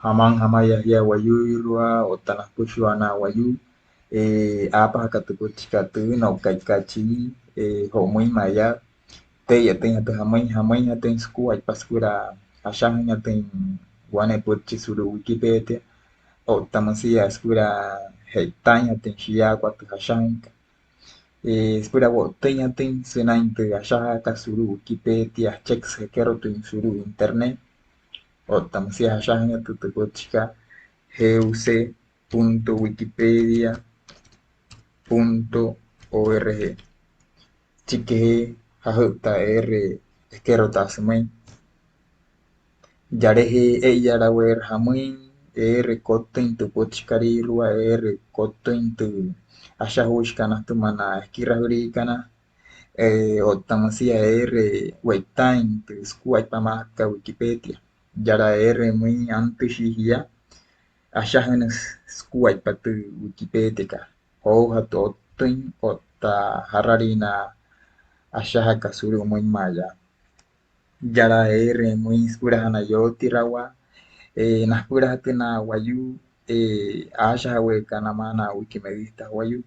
Hamang hamaya ya wayu rua o tanah pushwana wayu apa katu chikatu no kachi ho muy maya te ya ten hatu hamay ya ten sku ay paskura ashang ya ten wane puchi suru Wikipedia o tamasia skura heitanya ten shia kwatu hashang skura wo tenya ten senain te ashaha kasuru Wikipedia check se kero ten suru internet o tamasia hashang ya tu chika gc.wikipedia.org chike hahuta eskerota semai yarehe yarawer hamuin koten tu pochkari rua koten tu ashahush kana tu mana eskirahuri kana otamasia weitain tu skuai pamaka Wikipedia yara muy antishia ashahanes skuai patu Wikipedia hoja totin ota hararina ashaha kasuru muy maya yara muy inspirahana yo tirawa naspirahatina wayu ashaha we kanamana wikimedista wayu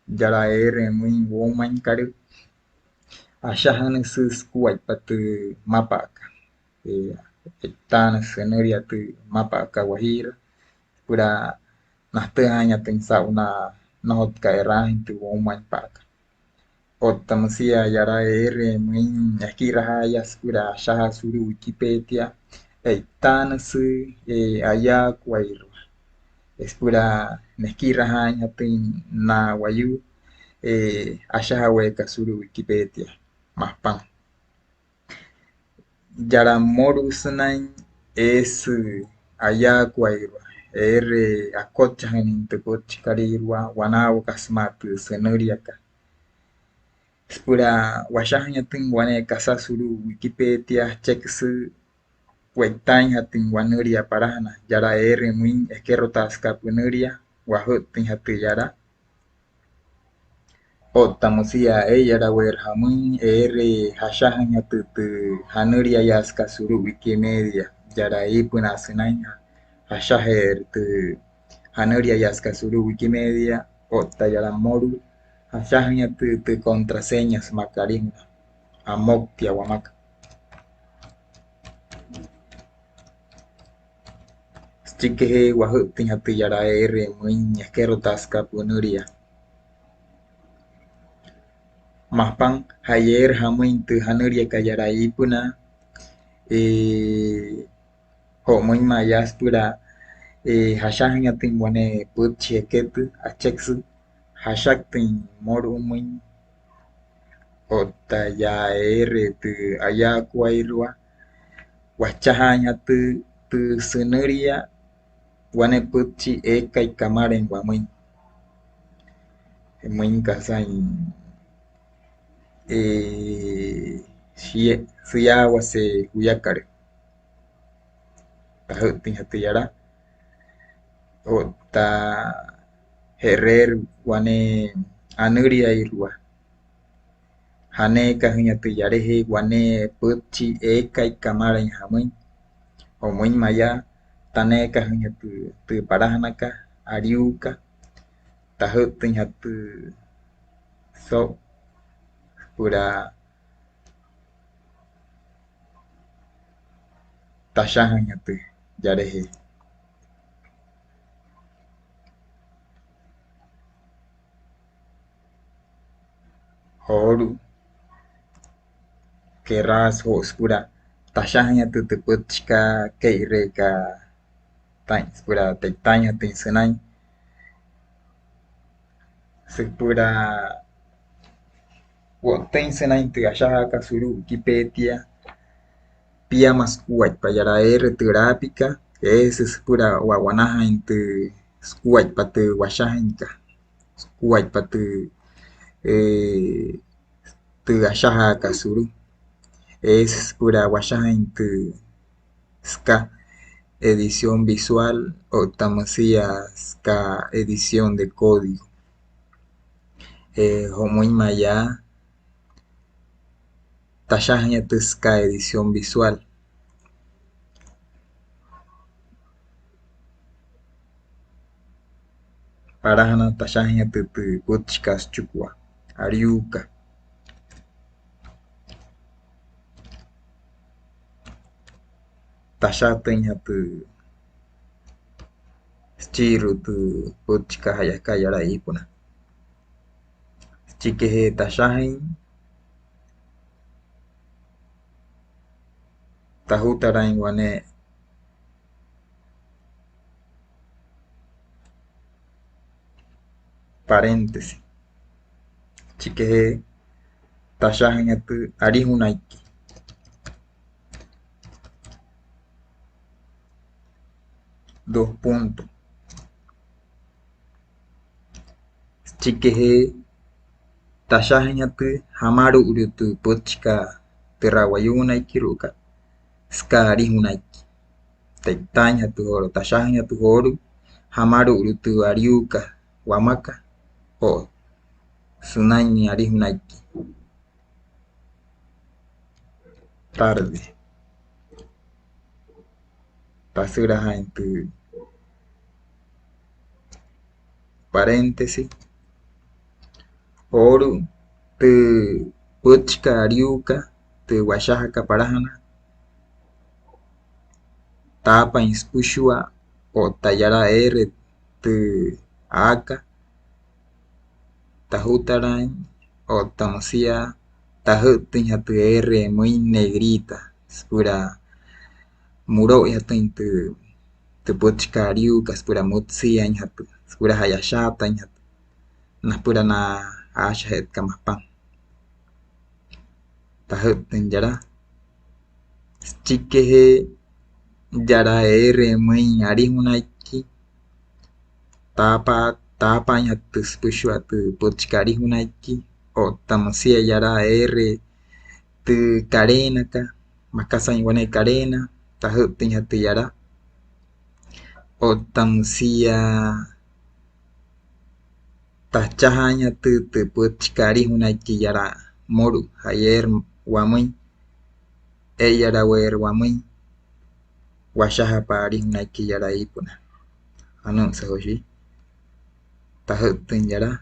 yara muy woman karu ashahanes skuai patu mapaka tan seneria tu mapaka Guajira pura nahtehaña pensar una not kaerahin tu woman paka otamasia yara min akirahayas pura shaha suru Wikipedia tanas aya kuairu es pura neskirahaña tin na wayu ashaha weka suru Wikipedia maspan yara morusnain es aya kuairu akochahanin tekoch karirua wanao kasmatu seneriaka pura washahaña tin wane kasasuru Wikipedia cheksu weitain hatin waneria parahana yara muy eskerrotas kapuneria wahutin hatu yara otamusia yara wer hamun hashahaña tutu haneria yas kasuru Wikimedia yara ipuna sinaina hashaher tu haneria yas kasuru Wikimedia ota yara moru hashahaña tu contraseñas macarina amoktia wamaka chikehe wahutin hatu yara muy eskerrotas kapuneria mahpan hayer hamuin tu haneria kayara ipuna ho muy mayas pura hashahaña tin wane putchi ketu acheksu hashak tin moru muy ota ya tu aya kuairua wachahaña tu seneria wane putchi kai kamaren wamuin muy kasain siyawa se huyakare tahutin hatu yara ota herer wane aneria irua hane kahunya tu yarehe wane putchi kai kamara hamuin o muy maya tane kahunya tu parahanaka ariuka tahutin hatu so pura tashahaña tu yarehe horu keras hos pura tashahaña tu putchka keireka tain pura teitaña tu senai sepura woten senai tu ashaha kasuru Wikipedia pia mas kuat payara terapika es pura wawanaha inte kuat patu washahinka kuat patu tu ashaha kasuru es pura washaha inte ska edición visual o tamasía ska edición de código homoy maya tashahaña tu ska edición visual Parahana tashahnya tu puchkas chukwa. Ariuka. Tashatenya tu stiru tu puchka hayaka yara ipuna. Chikehe tashahin tahutarain wane paréntesis. Chikehe tashahin tu arihunaiki. Dos puntos. Chikehe tashahin tu hamaru urutu puchka terawayunaiki ruka. Ska arihunaiki. Taitanya tu horo tashahin tu horo hamaru urutu ariuka wamaka o sunaini arihunaiki. Tarde. Tasuraja entre paréntesis. Oru te puchka ariuka te washaka parahana. Tapa inspushua o tayara r te aka. Tahutaran o tamosia tahutin tu r muy negrita. Pura muro ya te puchka ariuka pura mutsia hatu. Pura hayashata hatu. Nas pura na ashahet kamaspan. Tahutin yara. Chikehe yara r muy arihunaiki. Tapa hatu spushua tu puchka arihunaiki. O tamosia yara r tu karena ka. Makasa iguana karena. Tahutin hatu yara. O tamosia tachahanya tu puchka arihunaiki yara moru ayer wamui e yara wer wamui washaha pa arihunaiki yara ipuna anu sahoshi tahutin yara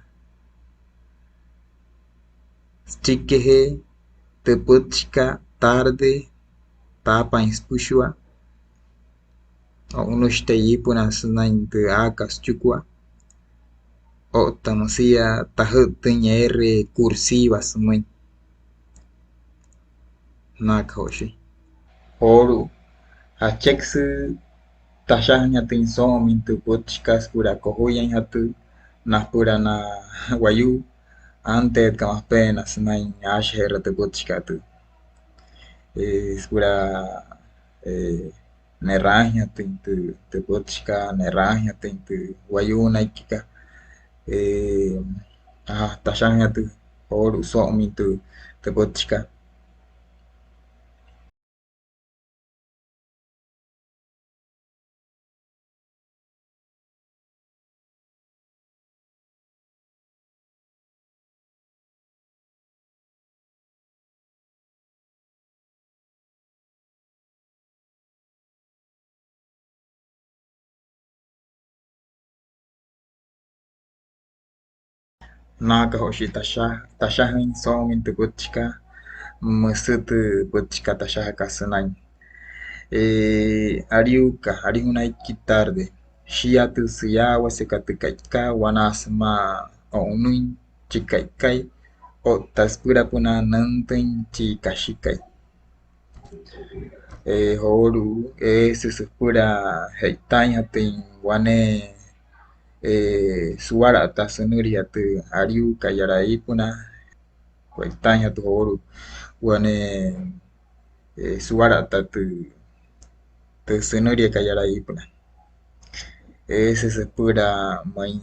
chikehe te puchka tarde tapa inspushua o unushte ipuna sunain te akas chukwa o tamosia tahutin r cursiva sumui nakahoshi oru acheksu tashahnya tin som tu puchkas pura kohuyan hatu nas pura na wayu antes kamas penas nain asher te puchka tu es pura nerahnya tin tu puchka nerahnya tin tu wayu naikika tashahnya tu oru som tu puchka naka hoshi tashahin som tu puchka musutu puchka tashaha kasunain ariuka arihunaiki tarde shiatu suyawa sekatukaika wanasma o unuin chikaikai o taspura puna nantin chikashikai horu susupura heitai hatin wane suara tasunuri hatu ariuka yarai puna heitai hatu horu wane suara tatu tasunuri kayarai puna ese es pura mãe.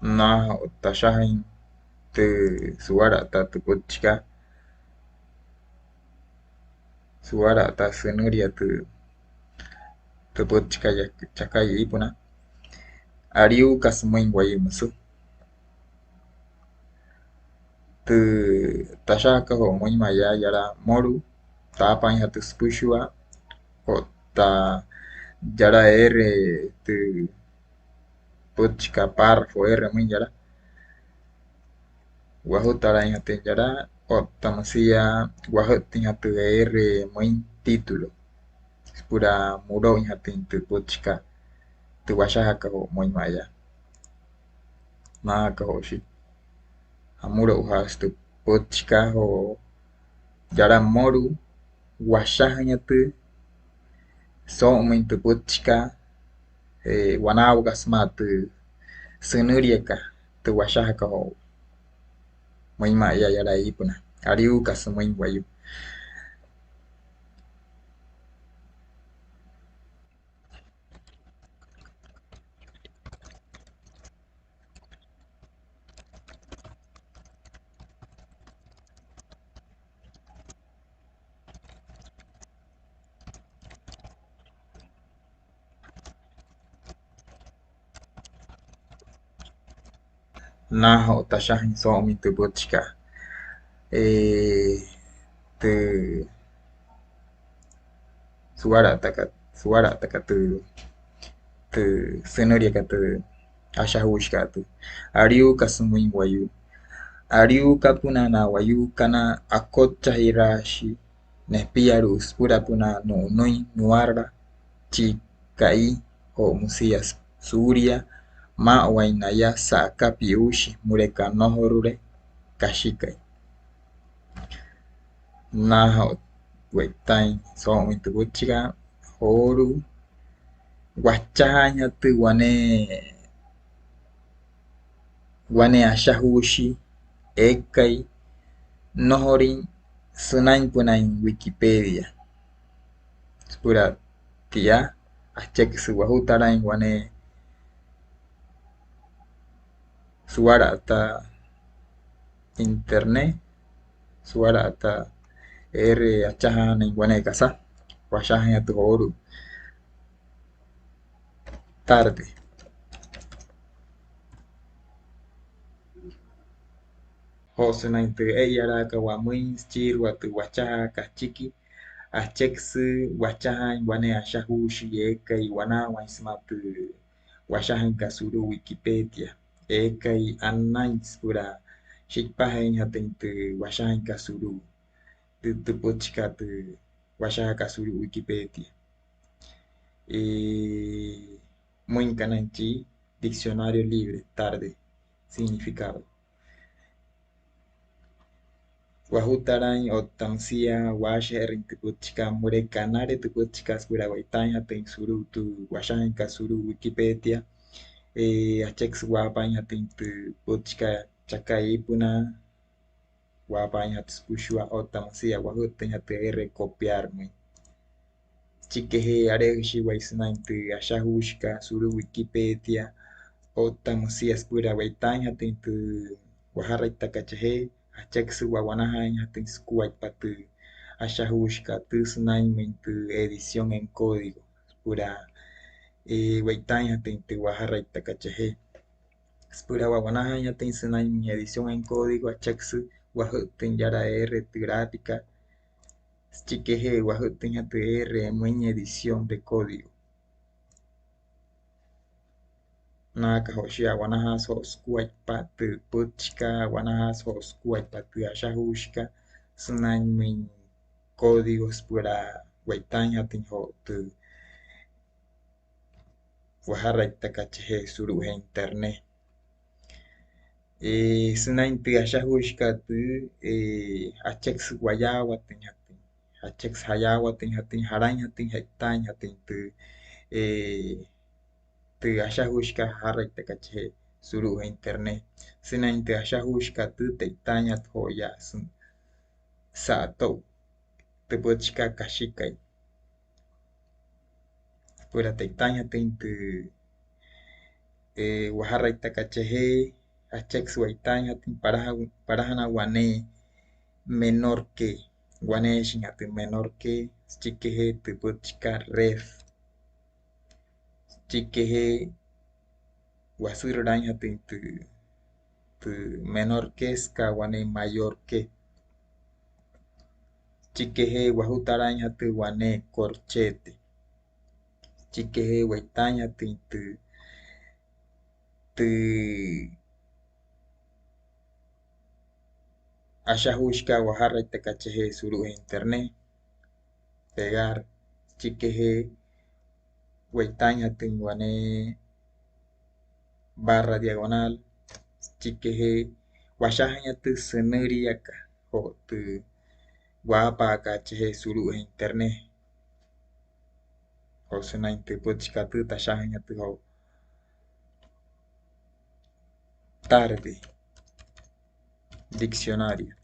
Na tashahin te suara ta tu puchka suara ta senuria tu puchka ya chakai ipuna ariu kasmuin guayumasu tu tashaka ho muy maya yara moru tapa ya tu spushua o ta yara r tu puchka párrafo r muy yara wahut tara ya te yara o tamasiya wahut ya tu r muy título pura muro ya tu puchka tu washaka ho muy maya ma ka ho shi amuro has tu puchka ho yara moru washaha tu so tu puchka wanaugas ma tu senuriaka tu washaka ho muy ma ya yara ipuna ariu kas muy wayu na ho tashahin so tu puchka tu suara taka tu senuriaka tu ashahushka tu ariu kas muy wayu ariu kapuna na wayu kana akocha hirashi Nespiarus pura puna no noi nuara chikai o musias suria ma wainaya sa kapiushi mureka nohorure kashikai na wetain so itu buchiga horu wachanya tu wane ashahushi ekai nohorin sunain punain Wikipedia pura tia acek sebuah utara yang wane suara ata internet suara ata ere acahan yang wane kasa wasahnya tu horu tarde hosna inte eyara ka wamuin chir watu wachaha kachiki acek se wachaha yang wane ashahu shieka y wana waismatu wachaha kasuru Wikipedia ekai anais pura shikpahen hatente wachaha kasuru tu podcast washa kasuri Wikipedia. Muy cananchi, diccionario libre, tarde, significado. Wahutaran o tamsia washa erintipuchka mure canare tu puchkas pura waitanya ten suru tu washa kasuru Wikipedia. Achex wapanya ten tu puchka chakai puna wapanya tsushua o tamsia wahutanya te recopiarme. Chikehe areshi waisnainte ashahushka suru Wikipedia o tamusias pura waitanya tintu wahara itakachehe acheksu wawanahaña tin skuay patu ashahushka tusnain mintu edición en código pura waitanya tintu wahara itakachehe pura wawanahaña tin sunain edición en código acheksu wahutin yara R gráfica Chiqueje Guajutin ATR muy edición de código. Naka hoshia wanahas hoskuay patu puchka wanahas hoskuay patu ashahushka sunan min códigos pura waitanya tin ho tu waharra itakachehe suru internet. Sunan tu ashahushka tu achex guayawa tin hatin achex hayawa tin hatin haran hatin haitan hatin tu tu ashahushka harra itakache suru internet sina inte ashahushka tu teitanya hoya sun sato te bochka kashikai pura teitanya tintu waharra itakache achex waitanya tin parahana wane menor que wane shinatu menor que chikehe tu bochka ref chikehe wasururaña tintu menor que ska wane mayor que chikeje wahutaraña tu wane corchete chikeje waitaña tu ashahushka wajarra tekacheje suru internet pegar chikeje waitaña tu wane barra diagonal chikeje washajaña tu seneriaka o tu guapa kacheje suru internet o senain tu pochka tu tashajaña tu ho tarde diccionario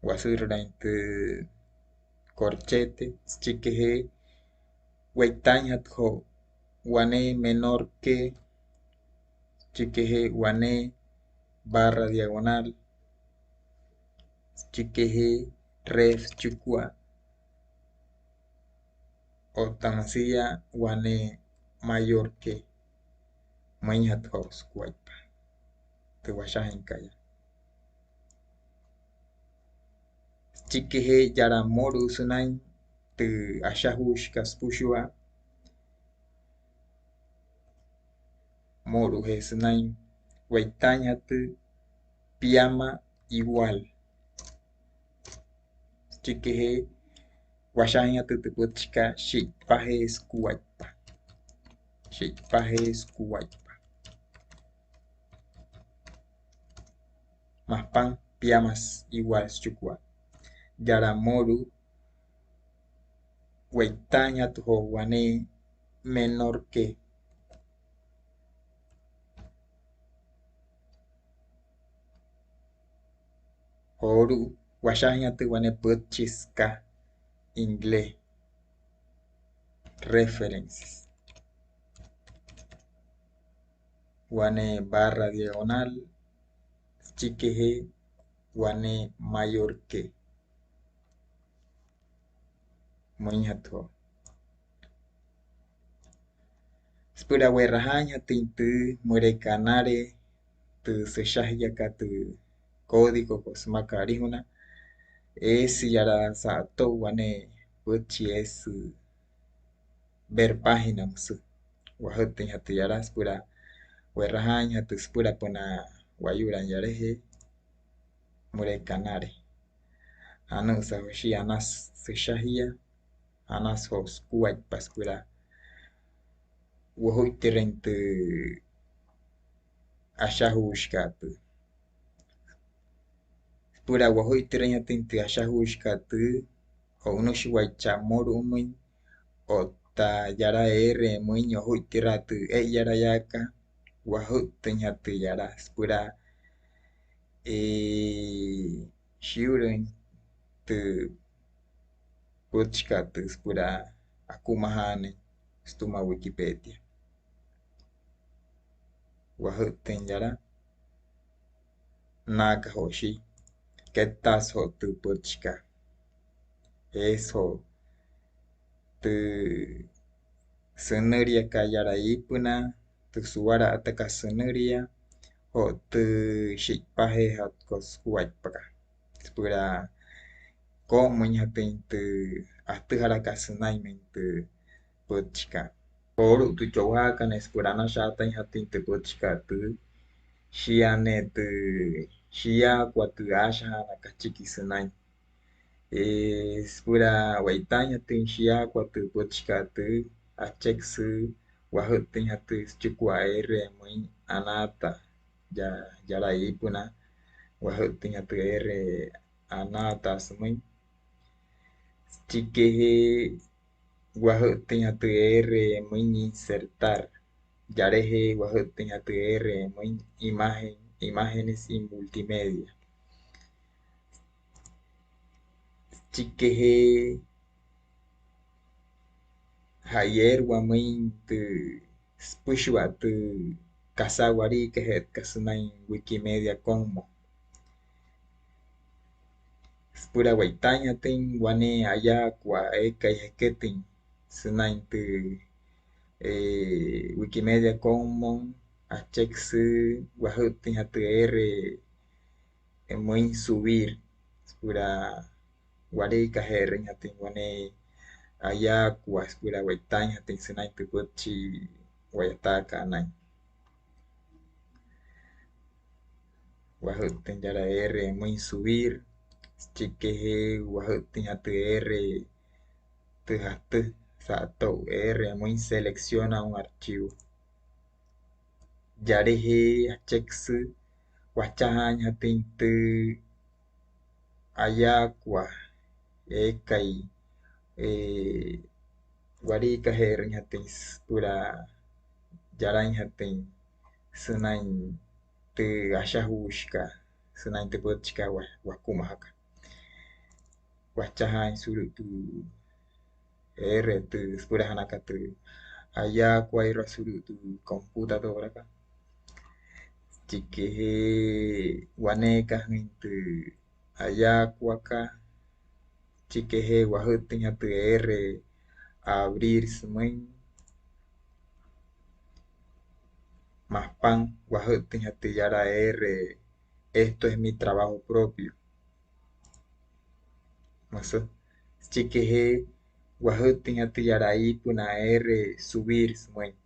wasurain tu corchete chikeje waitaña ho wane menor que chikeje wane barra diagonal chikeje ref chukua o tamasilla wane mayor que mañat house guaypa te washajen kaya chikeje yara moru sunain te ashahush kaspushua moru he sunain waitaña te pijama igual chikeje washajen te puchka shikpaje skuaypa más pan pijamas igual chukua yara moru waitaña ho wane menor que oru washaña te wane puchiska inglés references wane barra diagonal chikeje wane mayor que muñato spura werrajaña tu murecanare tu seshahiyaka tu código cosmacarijuna es yara sato wane puchi es ver página musu wajoteña tu yara spura werrajaña tu spura pona wayuran yareje murecanare anu sahoshi anas seshahia anas hos kuwait paspura wohoiteren tu ashahushkatu pura wohoiteren tu ashahushkatu o uno shiwaicha moru umuin o ta yara ere muiño hoitiratu e yara yaka wahoitenya tu yara pura shiuren tu puchkatu pura akumahane stuma Wikipedia wahoiten yara naka hoshi ketas ho tu puchka eso tu seneria kayara ipuna tu suara ataka seneria o tu shikpaje hat koskuat paka pura como nyaten tu atihara kasunaimen tu puchka por tu chowaka nes purana shatan hatin tu puchka tu shiane tu shia kwatu asha nakachiki sunai pura waitaña tu shia kwatu puchka tu achexu wahutin hatu chukua ere muy anata ya yara ipuna wahutin hatu ere anata sumui chikeje wahutin hatu ere muy insertar yareje wahutin hatu ere muy imágenes y multimedia chikeje hayer wamuin tu spushwa tu kasawari kehet kasunai Wikimedia como pura waitaña ten wane aya kwa eka yaketin sunain tu Wikimedia Commons HX Wahut HTR muy subir pura wari kaher hatin wane aya kuas pura waitan hatin senai tupuchi wayata kanai Wahut yara R muy subir chique Wahut HTR tuhastu sato R muy selecciona un archivo Yarehe HX Wachahan hatin tu ayakwa ekai wari kaherin hatin pura jaran hatin sunain te ashahushka sunain te pochka wakumahaka wachahan suru tu r tu pura hanaka tu ayakwa ira suru tu computadora ka chikehe waneka tu ayakwa ka chikehe wahutin hatu r abrir semuanya más pan wahutin hatu yara r esto es mi trabajo propio maso chikehe wahutin hatu yara puna r subir semuanya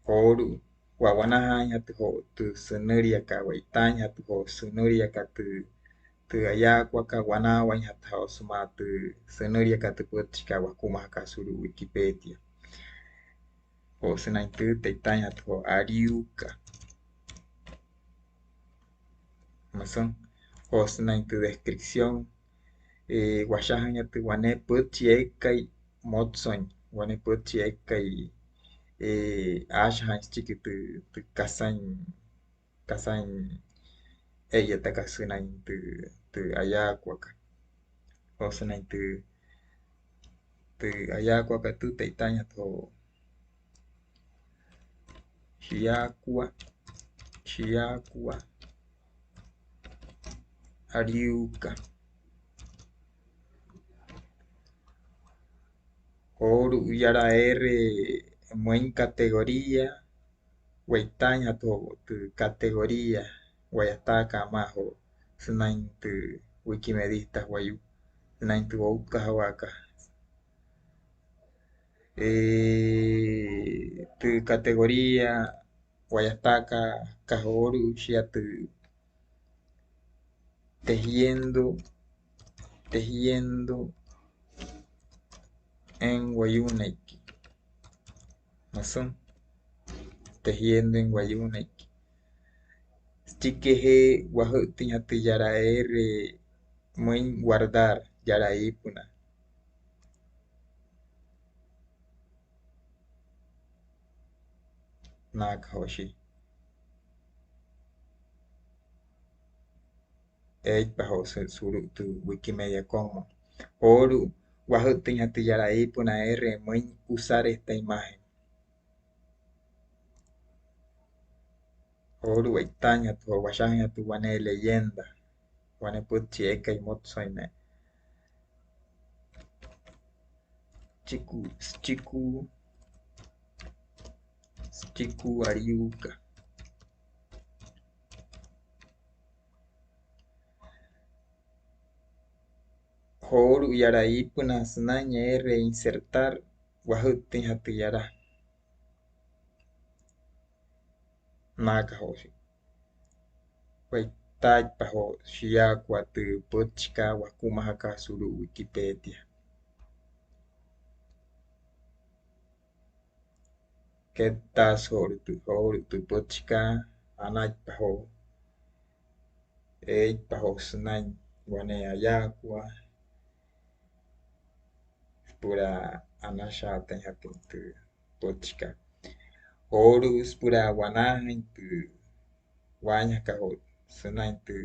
oru wawanahan hatu ho tu sunuria ka waitan hatu ho sunuria ka tu ayakwa ka wana wanya hatu ho suma tu sunuria ka tu pochika wakuma ka suru Wikipedia o senai tu teitan hatu ho ariuka mason o senai tu descripción washahan hatu wane pochi ekai motson wane pochi ekai ashahan chiki tu kasan ella taka senai tu ayakwa ka o senai tu ayakwa ka tu teitan hatu ho Chiakua Ariuka Oru Yara R Muen categoría Waitanya to tu categoría Wayataka Maho Sunain tu Wikimedista Wayu Sunain tu Ouka Hawaka tu categoría Wayataka Kahoru Shia tu tejiendo en Wayunaiki Mason tejiendo en Wayunaiki Chikehe Wahutin hatu yara R muy guardar yara puna Nakahoshi bajo suru tu Wikimedia Commons Oru Wahutin hatu yara puna R muy usar esta imagen Oru Waitanya tu Washahan tu wane leyenda wane puchi eka imotsoime Chiku Ariuka Oru yara puna sunaña R insertar Wahutin hatu yara Nakahoshi Waitai paho shiakwa tu pochika wakumahaka suru Wikipedia Ketas horu tu pochika anai paho sunai wane ayakwa pura anasha hatu tu pochika Oru pura wanahan tu wanya kaho sunai tu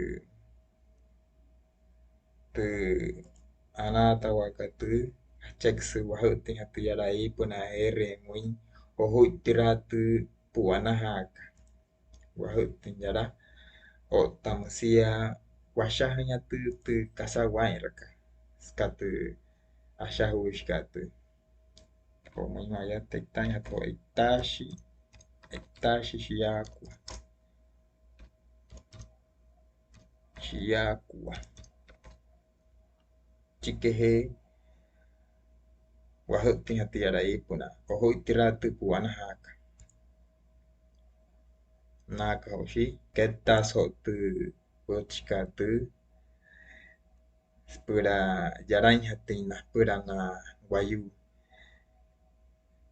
anata wakatu cheksu wahutin hatu yara puna R muy ohuitira tu puanahaka wahutin yara o tamusia washahanya tu kasawairaka skatu ashahush katu homoi maya tektaña to itashi shiakua chikehe wahutin hatiarai puna oho itiratu puana haka naka hoshi ketas hotu bochikatu pura yaraña tina pura na guayu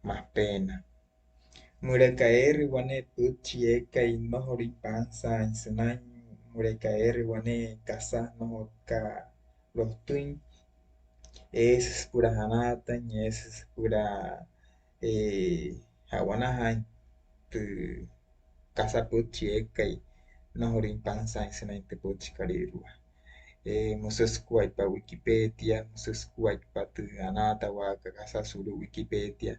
más pena mure caer wane puchi eka y no hori panza insunan mure caer wane casa no ka los twin es pura hanata es pura hawanaha tu casa puchi eka y no hori panza insunan te puchi karirua musesku pa Wikipedia musesku pa tu hanata wa casa suru Wikipedia